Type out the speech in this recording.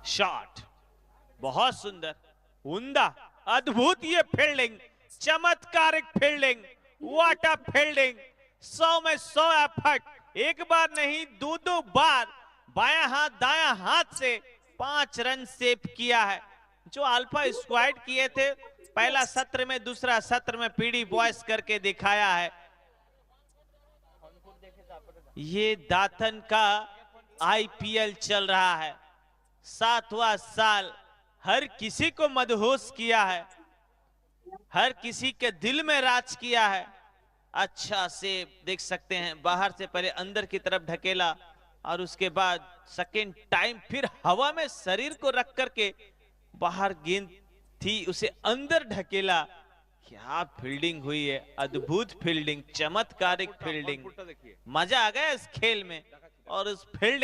Shot, बहुत सुंदर, उम्दा, अद्भुत ये फील्डिंग, चमत्कारिक फील्डिंग, व्हाट अ फील्डिंग। 100 में 100 एफर्ट, एक बार नहीं दो दो बार बायां हाथ दायां हाथ से 5 रन सेव किया है। जो अल्फा स्क्वाड किए थे पहला सत्र में, दूसरा सत्र में पीडी बॉयज करके दिखाया है। ये दातन का आईपीएल चल रहा है, 7वां साल, हर किसी को मदहोश किया है, हर किसी के दिल में राज किया है। अच्छा से देख सकते हैं, बाहर से पहले अंदर की तरफ ढकेला और उसके बाद सेकेंड टाइम फिर हवा में शरीर को रख करके बाहर गेंद थी उसे अंदर ढकेला। क्या फील्डिंग हुई है, अद्भुत फील्डिंग, चमत्कारिक फील्डिंग, मजा आ गया इस खेल में और उस फील्डिंग